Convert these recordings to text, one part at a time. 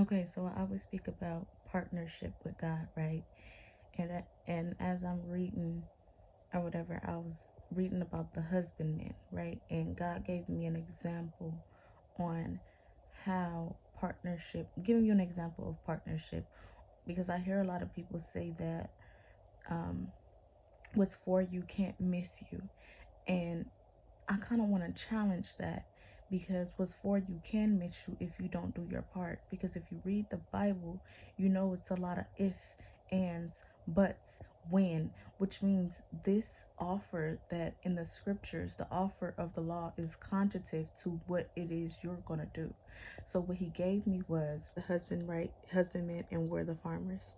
Okay, so I always speak about partnership with God, right? And as I'm reading or whatever, I was reading about the husbandman, right? And God gave me an example on how partnership, giving you an example of partnership, because I hear a lot of people say that what's for you can't miss you. And I kind of want to challenge that, because what's for you can miss you if you don't do your part. Because if you read the Bible, you know it's a lot of if, ands, buts, when, which means this offer that in the scriptures, the offer of the law is conjunctive to what it is you're going to do. So what he gave me was the husband, right? Husbandmen, and we're the farmers.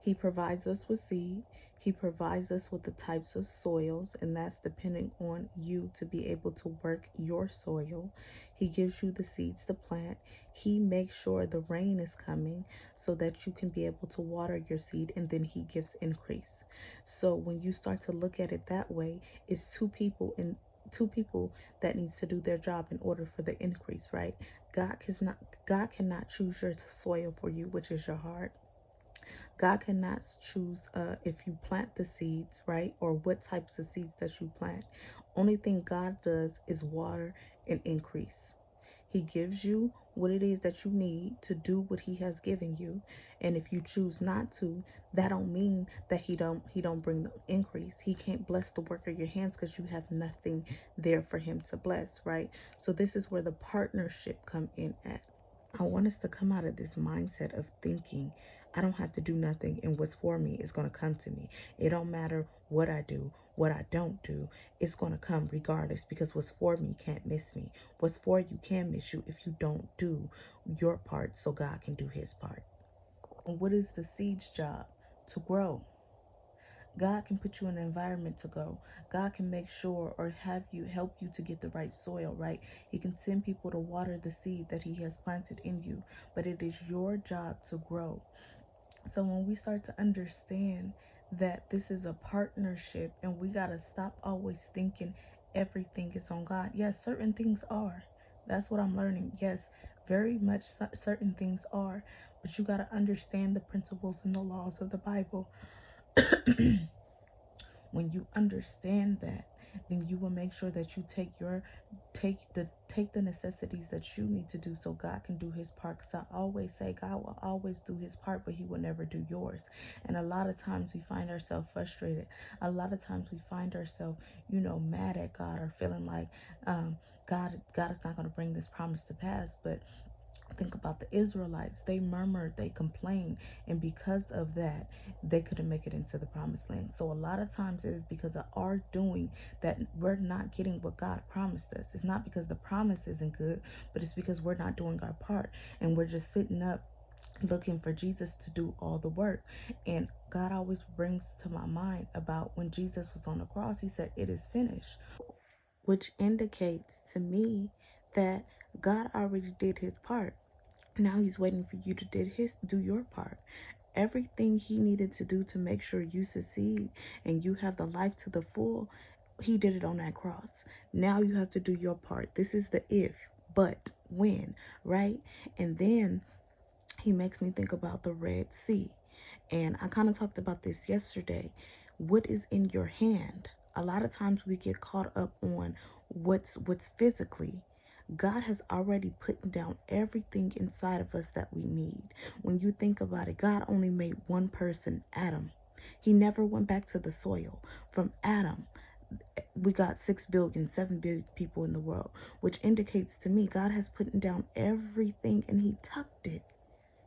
He provides us with seed. He provides us with the types of soils, and that's depending on you to be able to work your soil. He gives you the seeds to plant. He makes sure the rain is coming so that you can be able to water your seed, and then he gives increase. So when you start to look at it that way, it's two people that needs to do their job in order for the increase, right? God cannot choose your soil for you, which is your heart. God cannot choose if you plant the seeds, right? Or what types of seeds that you plant. Only thing God does is water and increase. He gives you what it is that you need to do what he has given you. And if you choose not to, that don't mean that he don't bring the increase. He can't bless the work of your hands because you have nothing there for him to bless, right? So this is where the partnership come in at. I want us to come out of this mindset of thinking I don't have to do nothing and what's for me is going to come to me. It don't matter what I do, what I don't do, it's going to come regardless, because what's for me can't miss me. What's for you can miss you if you don't do your part so God can do his part. And what is the seed's job? To grow. God can put you in an environment to grow. God can make sure or have you help you to get the right soil, right? He can send people to water the seed that he has planted in you, but it is your job to grow. So when we start to understand that this is a partnership and we got to stop always thinking everything is on God. Yes, certain things are. That's what I'm learning. Yes, very much certain things are, but you got to understand the principles and the laws of the Bible. When you understand that, then you will make sure that you take the necessities that you need to do so God can do his part. Because I always say God will always do his part, but he will never do yours. And a lot of times we find ourselves frustrated. A lot of times we find ourselves, mad at God, or feeling like God is not going to bring this promise to pass. But think about the Israelites. They murmured, they complained, and because of that, they couldn't make it into the promised land. So a lot of times it is because of our doing that we're not getting what God promised us. It's not because the promise isn't good, but it's because we're not doing our part, and we're just sitting up looking for Jesus to do all the work. And God always brings to my mind about when Jesus was on the cross, he said, "It is finished," which indicates to me that God already did his part. Now he's waiting for you to do your part. Everything he needed to do to make sure you succeed and you have the life to the full, he did it on that cross. Now you have to do your part. This is the if, but, when, right? And then he makes me think about the Red Sea. And I kind of talked about this yesterday. What is in your hand? A lot of times we get caught up on what's physically. God has already put down everything inside of us that we need. When you think about it, God only made one person, Adam. He never went back to the soil. From Adam, we got 6 billion, 7 billion people in the world, which indicates to me God has put down everything and he tucked it.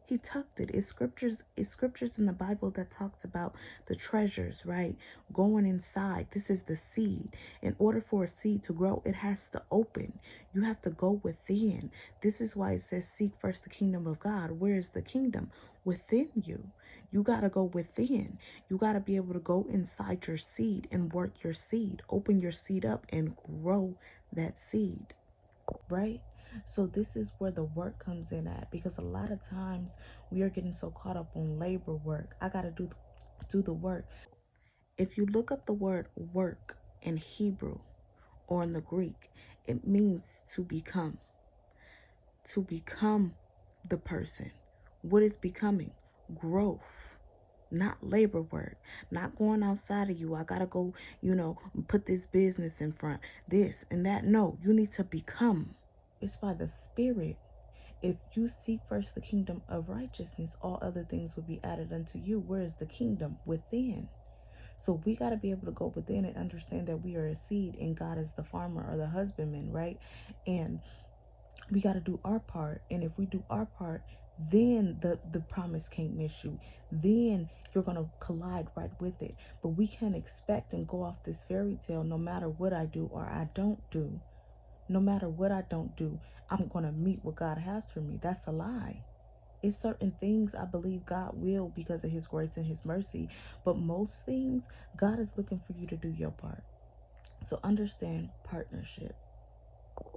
He tucked it. It's scriptures in the Bible that talks about the treasures, right? Going inside. This is the seed. In order for a seed to grow, it has to open. You have to go within. This is why it says, seek first the kingdom of God. Where is the kingdom? Within you. You got to go within. You got to be able to go inside your seed and work your seed. Open your seed up and grow that seed, right? So this is where the work comes in at, because a lot of times we are getting so caught up on labor work. I got to do the work. If you look up the word work in Hebrew or in the Greek, it means to become the person. What is becoming? Growth. Not labor work. Not going outside of you. I gotta go, put this business in front. This and that. No, you need to become. It's by the Spirit. If you seek first the kingdom of righteousness, all other things will be added unto you. Where is the kingdom? Within. So we got to be able to go within and understand that we are a seed and God is the farmer or the husbandman, right? And we got to do our part. And if we do our part, then the promise can't miss you. Then you're going to collide right with it. But we can't expect and go off this fairy tale no matter what I do or I don't do. No matter what I don't do, I'm going to meet what God has for me. That's a lie. It's certain things I believe God will because of his grace and his mercy. But most things, God is looking for you to do your part. So understand partnership.